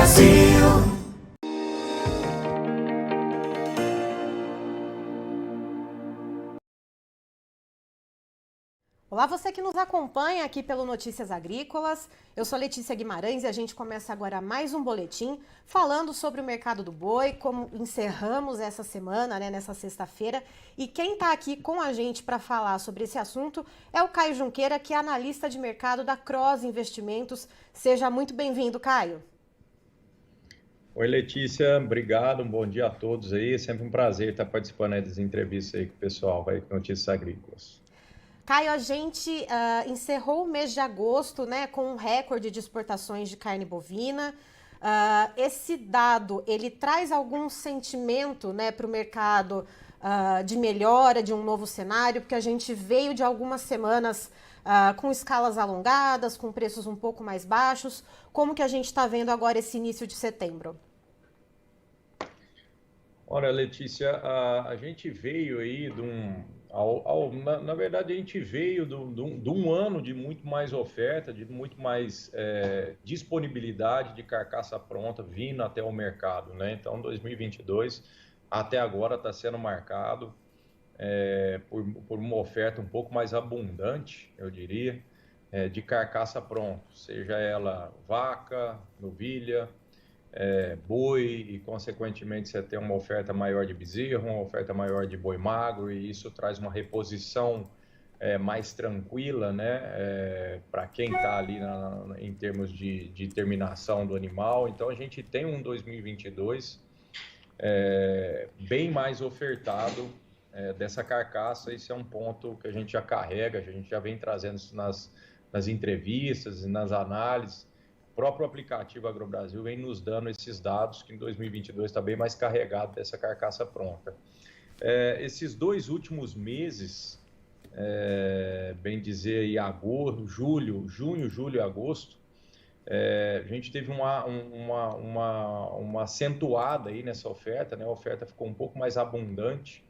Brasil. Olá, você que nos acompanha aqui pelo Notícias Agrícolas. Eu sou Letícia Guimarães e a gente começa agora mais um boletim falando sobre o mercado do boi, como encerramos essa semana, nessa sexta-feira. E quem está aqui com a gente para falar sobre esse assunto é o Caio Junqueira, que é analista de mercado da Cross Investimentos. Seja muito bem-vindo, Caio. Oi, Letícia, obrigado, um bom dia a todos aí. É sempre um prazer estar participando aí das entrevistas aí com o pessoal, vai com Notícias Agrícolas. Caio, a gente encerrou o mês de agosto, com um recorde de exportações de carne bovina. Esse dado, ele traz algum sentimento, para o mercado de melhora, de um novo cenário, porque a gente veio de algumas semanas com escalas alongadas, com preços um pouco mais baixos. Como que a gente está vendo agora esse início de setembro? Olha, Letícia, a gente veio aí de na verdade, a gente veio de um ano de muito mais oferta, de muito mais disponibilidade de carcaça pronta vindo até o mercado, né? Então, 2022 até agora está sendo marcado por uma oferta um pouco mais abundante, eu diria, de carcaça pronta, seja ela vaca, novilha, boi, e consequentemente você tem uma oferta maior de bezerro, uma oferta maior de boi magro, e isso traz uma reposição mais tranquila, né, para quem está ali em termos de terminação do animal. Então a gente tem um 2022 bem mais ofertado dessa carcaça. Esse é um ponto que a gente já carrega, a gente já vem trazendo isso nas entrevistas e nas análises. O próprio aplicativo AgroBrasil vem nos dando esses dados que em 2022 está bem mais carregado dessa carcaça pronta. Esses 2 últimos meses, bem dizer, em agosto, junho, julho e agosto, a gente teve uma acentuada aí nessa oferta, né? A oferta ficou um pouco mais abundante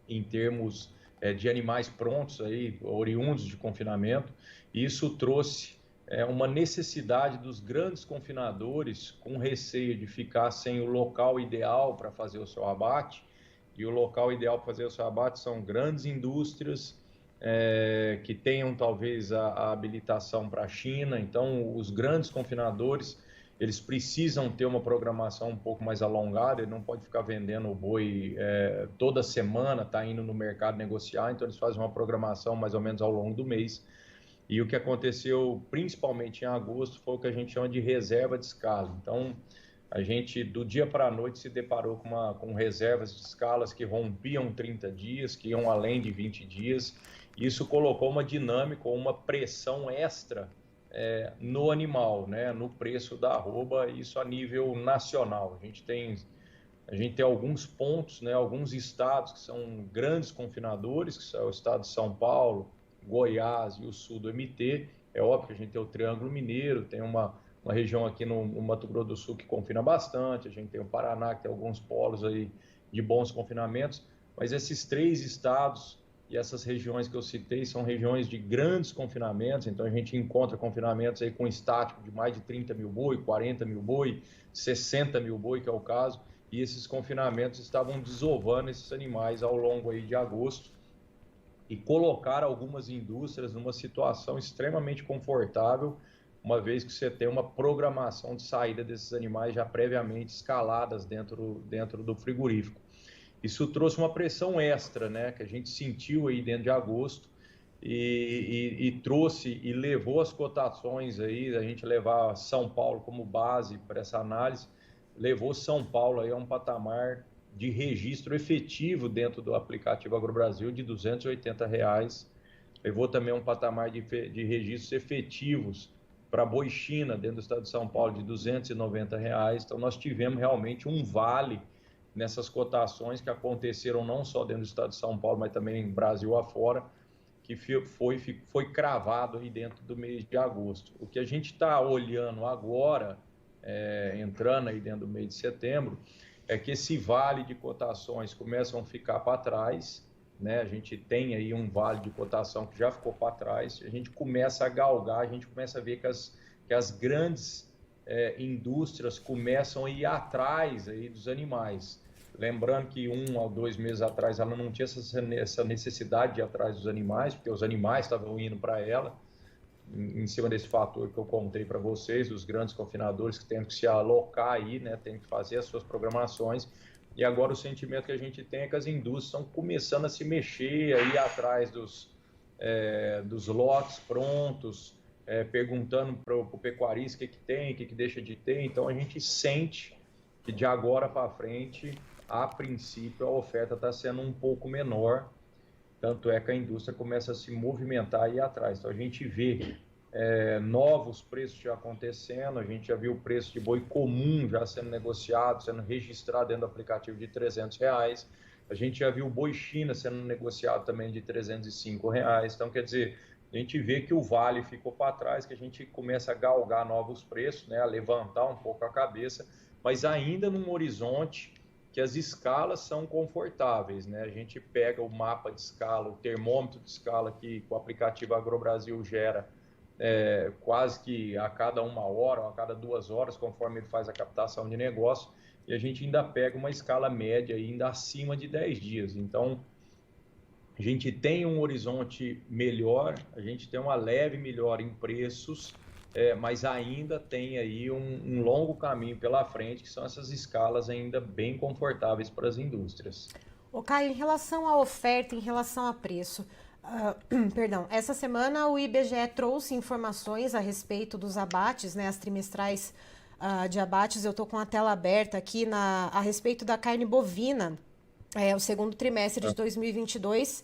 em termos de animais prontos aí, oriundos de confinamento, e isso trouxe uma necessidade dos grandes confinadores com receio de ficar sem o local ideal para fazer o seu abate. E o local ideal para fazer o seu abate são grandes indústrias que tenham talvez a habilitação para a China. Então, os grandes confinadores, eles precisam ter uma programação um pouco mais alongada, ele não pode ficar vendendo o boi toda semana, tá indo no mercado negociar, então eles fazem uma programação mais ou menos ao longo do mês. E o que aconteceu principalmente em agosto foi o que a gente chama de reserva de escala. Então, a gente do dia para a noite se deparou com reservas de escalas que rompiam 30 dias, que iam além de 20 dias. Isso colocou uma dinâmica, uma pressão extra no animal, né, no preço da arroba, isso a nível nacional. A gente tem alguns pontos, né, alguns estados que são grandes confinadores, que são o estado de São Paulo, Goiás e o sul do MT. É óbvio que a gente tem o Triângulo Mineiro, tem uma região aqui no Mato Grosso do Sul que confina bastante, a gente tem o Paraná, que tem alguns polos aí de bons confinamentos, mas esses 3 estados e essas regiões que eu citei são regiões de grandes confinamentos. Então a gente encontra confinamentos aí com estático de mais de 30 mil boi, 40 mil boi, 60 mil boi, que é o caso, e esses confinamentos estavam desovando esses animais ao longo aí de agosto e colocar algumas indústrias numa situação extremamente confortável, uma vez que você tem uma programação de saída desses animais já previamente escaladas dentro do frigorífico. Isso trouxe uma pressão extra, né, que a gente sentiu aí dentro de agosto e trouxe e levou as cotações aí, a gente levar São Paulo como base para essa análise, levou São Paulo aí a um patamar de registro efetivo dentro do aplicativo AgroBrasil de R$280, levou também um patamar de registros efetivos para boi China dentro do estado de São Paulo de R$290. Então nós tivemos realmente um vale nessas cotações que aconteceram não só dentro do estado de São Paulo, mas também Brasil afora, que foi cravado aí dentro do mês de agosto. O que a gente está olhando agora, entrando aí dentro do mês de setembro, é que esse vale de cotações começam a ficar para trás, né? A gente tem aí um vale de cotação que já ficou para trás, a gente começa a galgar, a gente começa a ver que as grandes indústrias começam a ir atrás aí dos animais. Lembrando que 1 a 2 meses atrás ela não tinha essa necessidade de ir atrás dos animais, porque os animais estavam indo para ela, em cima desse fator que eu contei para vocês, os grandes confinadores que têm que se alocar aí, né, têm que fazer as suas programações. E agora o sentimento que a gente tem é que as indústrias estão começando a se mexer, a ir atrás dos lotes prontos, perguntando para o pecuarista o que tem, o que deixa de ter. Então a gente sente que de agora para frente, a princípio, a oferta está sendo um pouco menor, tanto é que a indústria começa a se movimentar e ir atrás. Então a gente vê novos preços já acontecendo, a gente já viu o preço de boi comum já sendo negociado, sendo registrado dentro do aplicativo de R$ 300, a gente já viu o boi China sendo negociado também de R$ 305, então quer dizer, a gente vê que o vale ficou para trás, que a gente começa a galgar novos preços, né, a levantar um pouco a cabeça, mas ainda num horizonte que as escalas são confortáveis, né? A gente pega o mapa de escala, o termômetro de escala que o aplicativo AgroBrasil gera quase que a cada 1 hora ou a cada 2 horas, conforme ele faz a captação de negócio, e a gente ainda pega uma escala média ainda acima de 10 dias. Então, a gente tem um horizonte melhor, a gente tem uma leve melhora em preços, mas ainda tem aí um longo caminho pela frente, que são essas escalas ainda bem confortáveis para as indústrias. Ô, Caio, em relação à oferta, em relação a preço, perdão, essa semana o IBGE trouxe informações a respeito dos abates, né, as trimestrais de abates. Eu estou com a tela aberta aqui a respeito da carne bovina. O segundo trimestre de 2022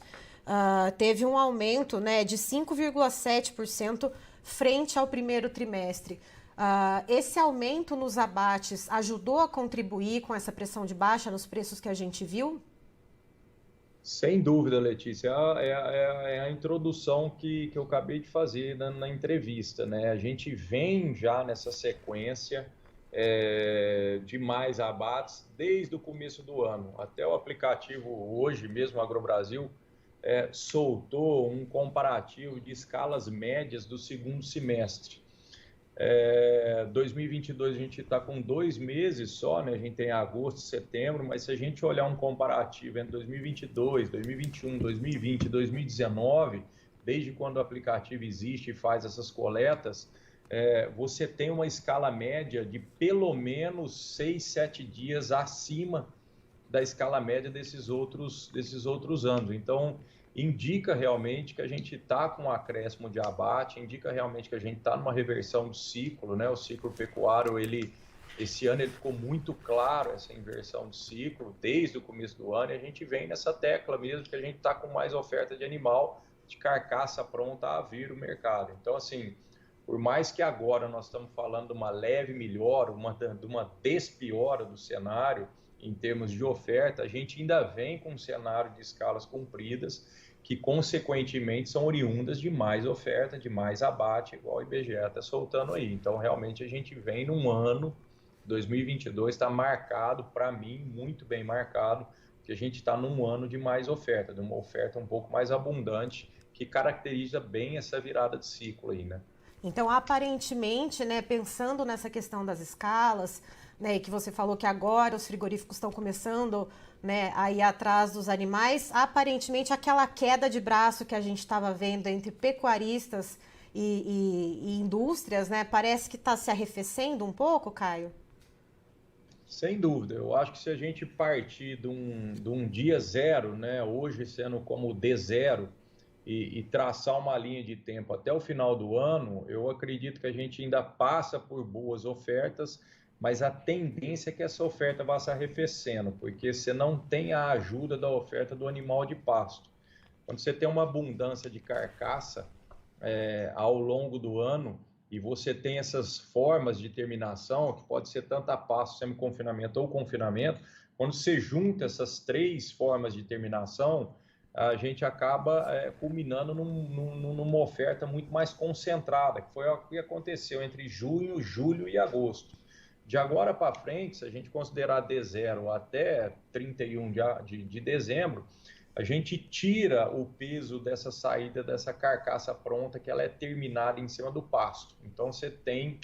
teve um aumento, né, de 5,7% frente ao primeiro trimestre. Esse aumento nos abates ajudou a contribuir com essa pressão de baixa nos preços que a gente viu? Sem dúvida, Letícia, é a introdução que eu acabei de fazer na entrevista, né? A gente vem já nessa sequência de mais abates desde o começo do ano. Até o aplicativo hoje mesmo, AgroBrasil, soltou um comparativo de escalas médias do segundo semestre. 2022 a gente está com 2 meses só, né? A gente tem agosto, setembro, mas se a gente olhar um comparativo entre 2022, 2021, 2020 e 2019, desde quando o aplicativo existe e faz essas coletas, você tem uma escala média de pelo menos 6, 7 dias acima da escala média desses outros anos. Então, indica realmente que a gente está com um acréscimo de abate, indica realmente que a gente está numa reversão do ciclo, né? O ciclo pecuário, esse ano ele ficou muito claro, essa inversão do ciclo, desde o começo do ano, e a gente vem nessa tecla mesmo, que a gente está com mais oferta de animal, de carcaça pronta a vir o mercado. Então, assim, por mais que agora nós estamos falando de uma leve melhora, de uma despiora do cenário, em termos de oferta, a gente ainda vem com um cenário de escalas compridas, que consequentemente são oriundas de mais oferta, de mais abate, igual o IBGE está soltando aí. Então, realmente, a gente vem num ano, 2022 está marcado, para mim, muito bem marcado, que a gente está num ano de mais oferta, de uma oferta um pouco mais abundante, que caracteriza bem essa virada de ciclo aí, né? Então, aparentemente, né, pensando nessa questão das escalas, né, e que você falou que agora os frigoríficos estão começando, né, a ir atrás dos animais, aparentemente aquela queda de braço que a gente estava vendo entre pecuaristas e indústrias, né, parece que está se arrefecendo um pouco, Caio? Sem dúvida, eu acho que se a gente partir de um dia zero, né, hoje sendo como D0, e traçar uma linha de tempo até o final do ano, eu acredito que a gente ainda passa por boas ofertas, mas a tendência é que essa oferta vá se arrefecendo, porque você não tem a ajuda da oferta do animal de pasto. Quando você tem uma abundância de carcaça ao longo do ano, e você tem essas formas de terminação, que pode ser tanto a pasto, semi-confinamento ou confinamento, quando você junta essas 3 formas de terminação, a gente acaba culminando numa oferta muito mais concentrada, que foi o que aconteceu entre junho, julho e agosto. De agora para frente, se a gente considerar D0 até 31 de dezembro, a gente tira o peso dessa saída, dessa carcaça pronta, que ela é terminada em cima do pasto. Então, você tem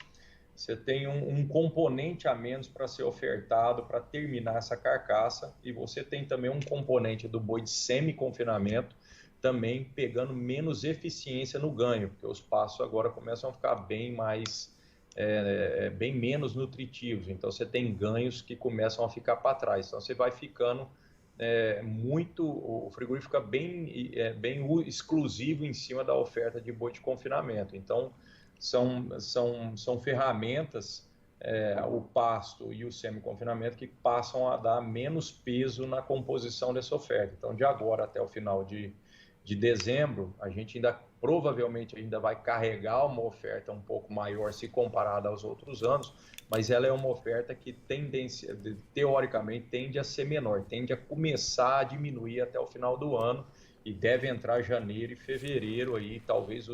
você tem um componente a menos para ser ofertado para terminar essa carcaça, e você tem também um componente do boi de semi-confinamento também pegando menos eficiência no ganho, porque os pastos agora começam a ficar bem menos nutritivos, então você tem ganhos que começam a ficar para trás, então você vai ficando o frigorífico fica bem exclusivo em cima da oferta de boi de confinamento. Então são ferramentas, o pasto e o semi-confinamento, que passam a dar menos peso na composição dessa oferta. Então, de agora até o final de dezembro, a gente provavelmente ainda vai carregar uma oferta um pouco maior se comparada aos outros anos, mas ela é uma oferta que teoricamente tende a ser menor, tende a começar a diminuir até o final do ano, e deve entrar janeiro e fevereiro aí, talvez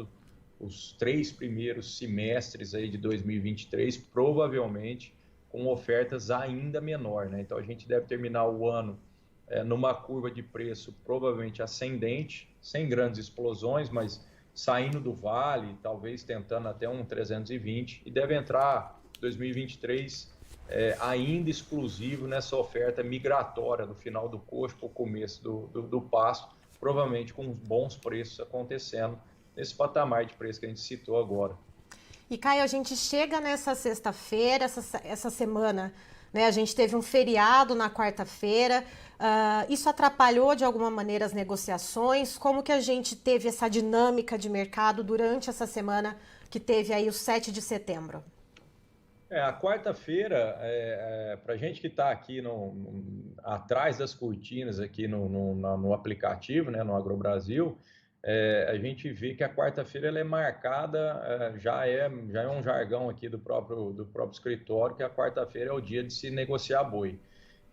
os 3 primeiros semestres aí de 2023, provavelmente com ofertas ainda menor, né? Então a gente deve terminar o ano numa curva de preço provavelmente ascendente, sem grandes explosões, mas saindo do vale, talvez tentando até um 320, e deve entrar 2023 ainda exclusivo nessa oferta migratória do final do coxo para o começo do pasto, provavelmente com bons preços acontecendo nesse patamar de preço que a gente citou agora. E Caio, a gente chega nessa sexta-feira, essa semana, né? A gente teve um feriado na quarta-feira. Isso atrapalhou de alguma maneira as negociações? Como que a gente teve essa dinâmica de mercado durante essa semana que teve aí o 7 de setembro? A quarta-feira, para a gente que está aqui atrás das cortinas aqui no aplicativo, né, no AgroBrasil, a gente vê que a quarta-feira ela é marcada, já é um jargão aqui do próprio escritório, que a quarta-feira é o dia de se negociar boi.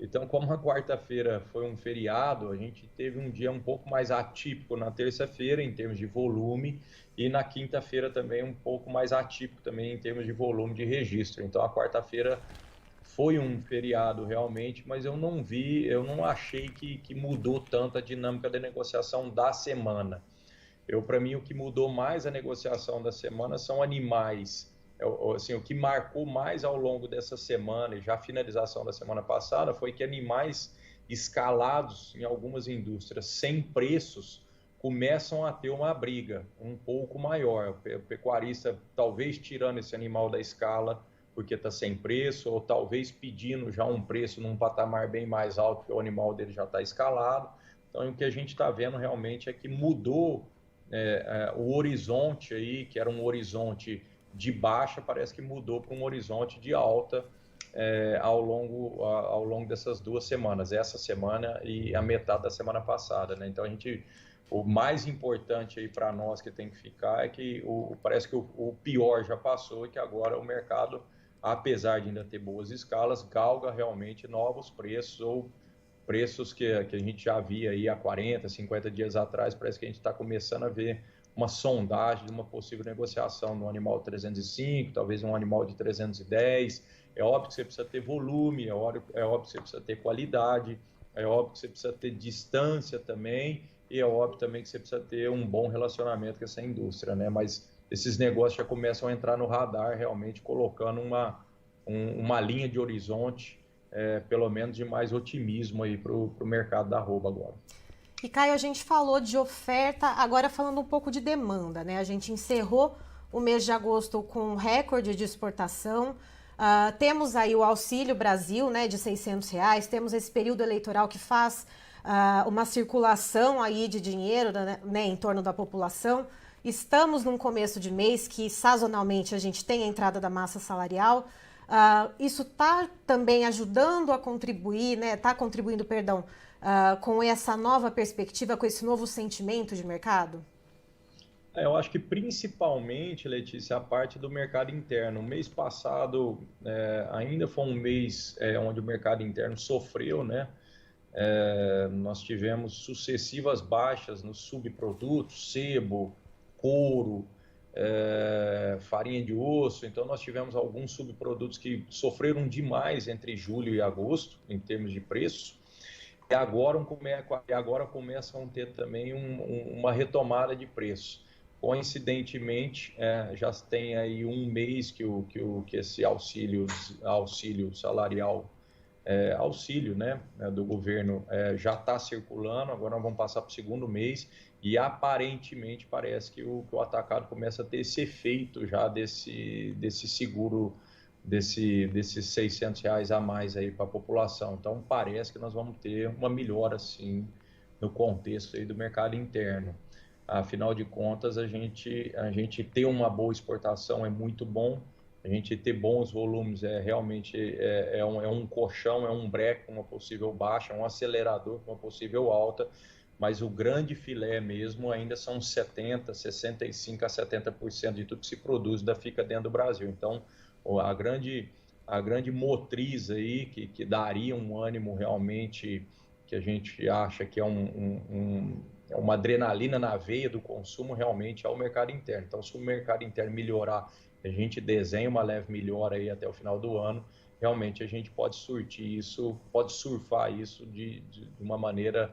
Então, como a quarta-feira foi um feriado, a gente teve um dia um pouco mais atípico na terça-feira em termos de volume, e na quinta-feira também um pouco mais atípico também em termos de volume de registro. Então a quarta-feira foi um feriado realmente, mas eu não achei que mudou tanto a dinâmica da negociação da semana. Para mim, o que mudou mais a negociação da semana são animais. Assim, o que marcou mais ao longo dessa semana e já a finalização da semana passada foi que animais escalados em algumas indústrias sem preços começam a ter uma briga um pouco maior. O pecuarista talvez tirando esse animal da escala porque está sem preço, ou talvez pedindo já um preço num patamar bem mais alto, porque o animal dele já está escalado. Então, o que a gente está vendo realmente é que mudou o horizonte aí, que era um horizonte de baixa, parece que mudou para um horizonte de alta ao longo dessas 2 semanas, essa semana e a metade da semana passada, né? Então o mais importante aí para nós que tem que ficar é que parece que o pior já passou, e que agora o mercado, apesar de ainda ter boas escalas, galga realmente novos preços, ou preços que a gente já via aí há 40, 50 dias atrás. Parece que a gente está começando a ver uma sondagem de uma possível negociação no animal 305, talvez um animal de 310. É óbvio que você precisa ter volume, é óbvio que você precisa ter qualidade, é óbvio que você precisa ter distância também, e é óbvio também que você precisa ter um bom relacionamento com essa indústria, né? Mas esses negócios já começam a entrar no radar, realmente colocando uma linha de horizonte, pelo menos de mais otimismo aí para o mercado da arroba agora. E Caio, a gente falou de oferta, agora falando um pouco de demanda, né? A gente encerrou o mês de agosto com um recorde de exportação. Temos aí o Auxílio Brasil, né, de R$600, temos esse período eleitoral que faz uma circulação aí de dinheiro, né, em torno da população. Estamos num começo de mês que sazonalmente a gente tem a entrada da massa salarial. Isso está também ajudando a contribuir, né? Está contribuindo, perdão, com essa nova perspectiva, com esse novo sentimento de mercado? Eu acho que principalmente, Letícia, a parte do mercado interno. O mês passado ainda foi um mês onde o mercado interno sofreu, né? Nós tivemos sucessivas baixas nos subprodutos, sebo, couro, farinha de osso. Então nós tivemos alguns subprodutos que sofreram demais entre julho e agosto em termos de preço, e agora começam a ter também uma retomada de preço. Coincidentemente, já tem aí um mês que esse auxílio salarial, auxílio, né, do governo já está circulando. Agora nós vamos passar para o segundo mês e aparentemente parece que o atacado começa a ter esse efeito já desse seguro, desses R$ 600 a mais aí para a população. Então parece que nós vamos ter uma melhora, sim, no contexto aí do mercado interno. Afinal de contas, a gente ter uma boa exportação é muito bom. A gente ter bons volumes realmente um colchão, é um breque com uma possível baixa, um acelerador com uma possível alta, mas o grande filé mesmo ainda são 65% a 70% de tudo que se produz ainda fica dentro do Brasil. Então, a grande motriz aí que daria um ânimo realmente, que a gente acha que é uma adrenalina na veia do consumo, realmente é o mercado interno. Então, se o mercado interno melhorar, a gente desenha uma leve melhora aí até o final do ano, realmente a gente pode surfar isso de uma maneira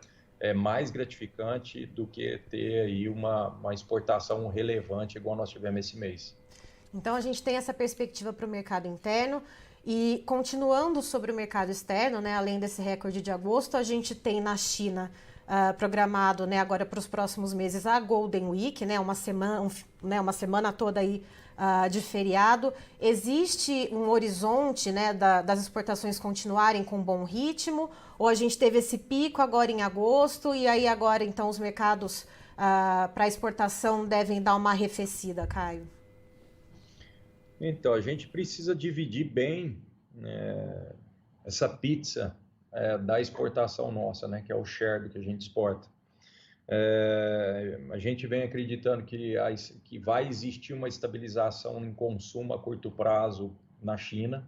mais gratificante do que ter aí uma exportação relevante igual nós tivemos esse mês. Então a gente tem essa perspectiva para o mercado interno. E continuando sobre o mercado externo, né, além desse recorde de agosto, a gente tem na China programado, né, agora para os próximos meses a Golden Week, né, uma semana toda aí de feriado. Existe um horizonte, né, das exportações continuarem com bom ritmo? Ou a gente teve esse pico agora em agosto e aí agora então os mercados para exportação devem dar uma arrefecida, Caio? Então, a gente precisa dividir bem essa pizza da exportação nossa, né, que é o share que a gente exporta. A gente vem acreditando que vai existir uma estabilização em consumo a curto prazo na China,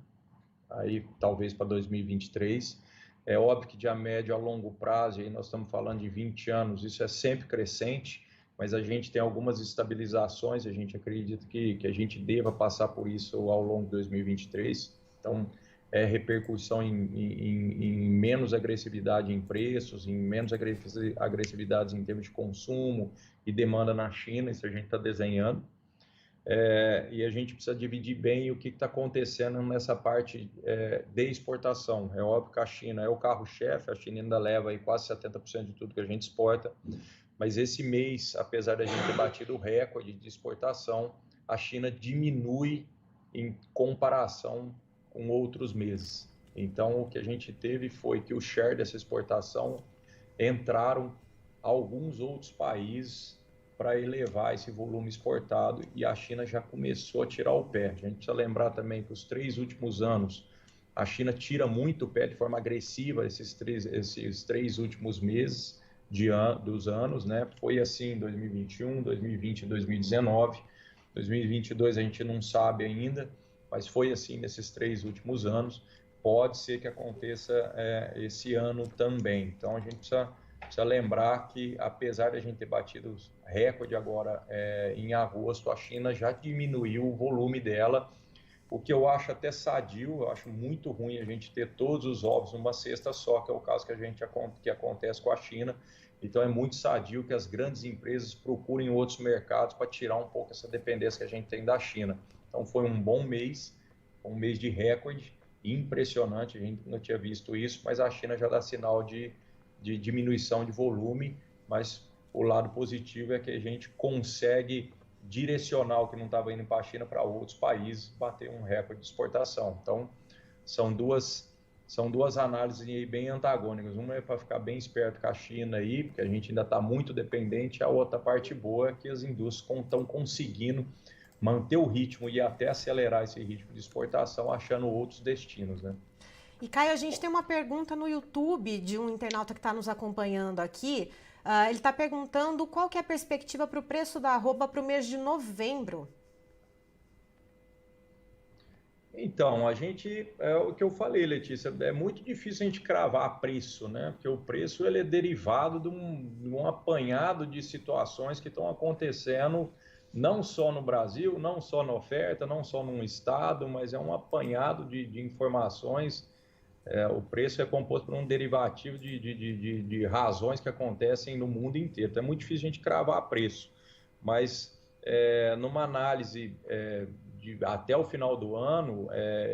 aí talvez para 2023. É óbvio que de a médio a longo prazo, aí nós estamos falando de 20 anos, isso é sempre crescente, mas a gente tem algumas estabilizações, a gente acredita que a gente deva passar por isso ao longo de 2023. Então, repercussão em menos agressividade em preços, em menos agressividade em termos de consumo e demanda na China, isso a gente está desenhando. E a gente precisa dividir bem o que está acontecendo nessa parte de exportação. É óbvio que a China é o carro-chefe, a China ainda leva aí quase 70% de tudo que a gente exporta, mas esse mês, apesar da gente ter batido o recorde de exportação, a China diminui em comparação com outros meses. Então, o que a gente teve foi que o share dessa exportação entraram alguns outros países para elevar esse volume exportado e a China já começou a tirar o pé. A gente precisa lembrar também que os 3 últimos anos a China tira muito o pé de forma agressiva esses três últimos meses dos anos, né? Foi assim em 2021, 2020 e 2019. 2022 a gente não sabe ainda, mas foi assim nesses 3 últimos anos. Pode ser que aconteça esse ano também. Então a gente precisa lembrar que, apesar de a gente ter batido recorde agora em agosto, a China já diminuiu o volume dela, o que eu acho até sadio. Eu acho muito ruim a gente ter todos os ovos numa cesta só, que é o caso que acontece com a China. Então é muito sadio que as grandes empresas procurem outros mercados para tirar um pouco essa dependência que a gente tem da China. Então foi um bom mês, um mês de recorde, impressionante, a gente não tinha visto isso, mas a China já dá sinal de diminuição de volume, mas o lado positivo é que a gente consegue direcionar o que não estava indo para a China para outros países, bater um recorde de exportação. Então, são duas análises bem antagônicas. Uma é para ficar bem esperto com a China aí, porque a gente ainda está muito dependente. A outra parte boa é que as indústrias estão conseguindo manter o ritmo e até acelerar esse ritmo de exportação, achando outros destinos, né? E Caio, a gente tem uma pergunta no YouTube de um internauta que está nos acompanhando aqui. Ele está perguntando qual que é a perspectiva para o preço da arroba para o mês de novembro. Então, é o que eu falei, Letícia, é muito difícil a gente cravar preço, né? Porque o preço ele é derivado de um apanhado de situações que estão acontecendo não só no Brasil, não só na oferta, não só num estado, mas é um apanhado de informações. O preço é composto por um derivativo de razões que acontecem no mundo inteiro. Então é muito difícil a gente cravar preço, mas numa análise até o final do ano,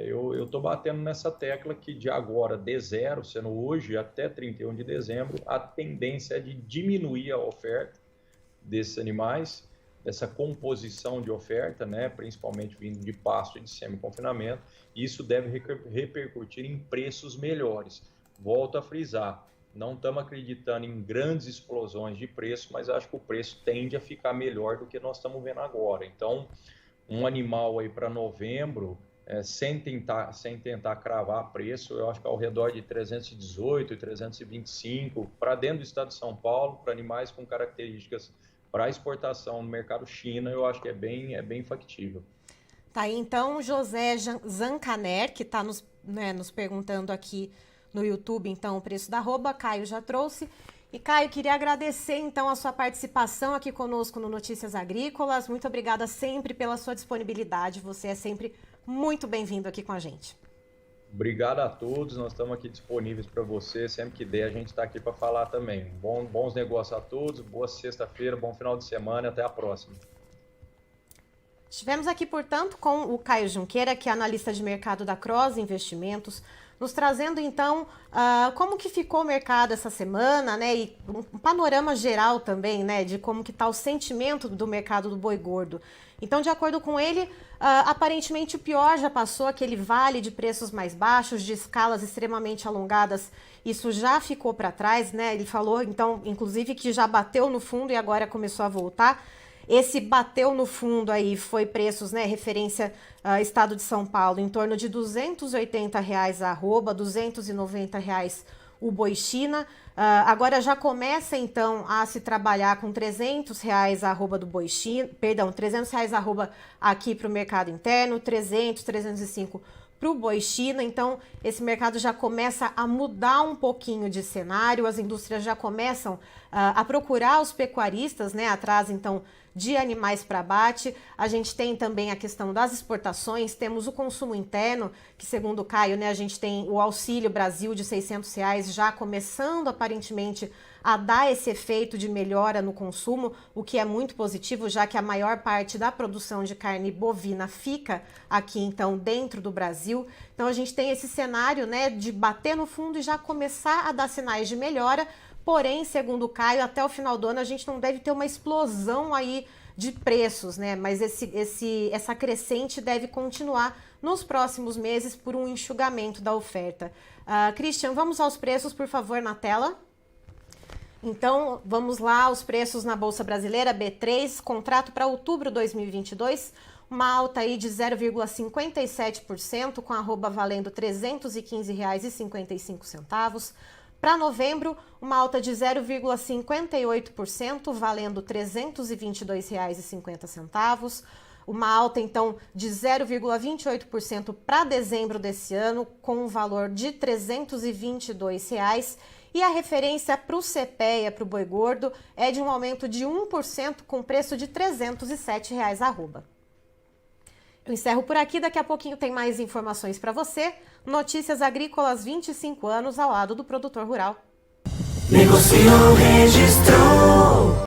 eu estou batendo nessa tecla que de agora, D0, sendo hoje, até 31 de dezembro, a tendência é de diminuir a oferta desses animais, dessa composição de oferta, né, principalmente vindo de pasto e de semi-confinamento. Isso deve repercutir em preços melhores. Volto a frisar, não estamos acreditando em grandes explosões de preço, mas acho que o preço tende a ficar melhor do que nós estamos vendo agora. Então, um animal aí para novembro, sem tentar cravar preço, eu acho que ao redor de 318 e 325, para dentro do estado de São Paulo, para animais com características para exportação no mercado China, eu acho que é bem factível. Tá aí, então, José Zancaner, que está nos perguntando aqui no YouTube, então, o preço da arroba. Caio já trouxe. E, Caio, queria agradecer, então, a sua participação aqui conosco no Notícias Agrícolas. Muito obrigada sempre pela sua disponibilidade. Você é sempre muito bem-vindo aqui com a gente. Obrigado a todos. Nós estamos aqui disponíveis para você. Sempre que der, a gente está aqui para falar também. Bons negócios a todos. Boa sexta-feira, bom final de semana e até a próxima. Estivemos aqui, portanto, com o Caio Junqueira, que é analista de mercado da Cross Investimentos, nos trazendo, então, como que ficou o mercado essa semana, né? E um panorama geral também, né? De como que está o sentimento do mercado do boi gordo. Então, de acordo com ele, aparentemente o pior já passou, aquele vale de preços mais baixos, de escalas extremamente alongadas, isso já ficou para trás, né? Ele falou, então, inclusive, que já bateu no fundo e agora começou a voltar. Esse bateu no fundo aí foi preços, né, referência estado de São Paulo, em torno de R$ 280 a arroba, R$ 290 o boi China. Agora já começa então a se trabalhar com R$ 300 a arroba do boi China, perdão, R$ 300 a arroba aqui para o mercado interno, 300, 305 para o boi China. Então esse mercado já começa a mudar um pouquinho de cenário, as indústrias já começam a procurar os pecuaristas, né, atrás então de animais para abate. A gente tem também a questão das exportações, temos o consumo interno, que segundo o Caio, né, a gente tem o Auxílio Brasil de R$ 600 já começando aparentemente a dar esse efeito de melhora no consumo, o que é muito positivo, já que a maior parte da produção de carne bovina fica aqui então dentro do Brasil. Então a gente tem esse cenário, né, de bater no fundo e já começar a dar sinais de melhora. Porém, segundo o Caio, até o final do ano a gente não deve ter uma explosão aí de preços, né? Mas essa crescente deve continuar nos próximos meses por um enxugamento da oferta. Christian, vamos aos preços, por favor, na tela. Então, vamos lá, os preços na Bolsa Brasileira, B3, contrato para outubro de 2022, uma alta aí de 0,57%, com a arroba valendo R$ 315,55. Para novembro, uma alta de 0,58%, valendo R$ 322,50. Uma alta, então, de 0,28% para dezembro desse ano, com um valor de R$ 322,00. E a referência para o CPEA, para o boi gordo, é de um aumento de 1%, com preço de R$ 307,00 arroba. Eu encerro por aqui, daqui a pouquinho tem mais informações para você. Notícias Agrícolas, 25 anos ao lado do produtor rural. Negociou, registrou.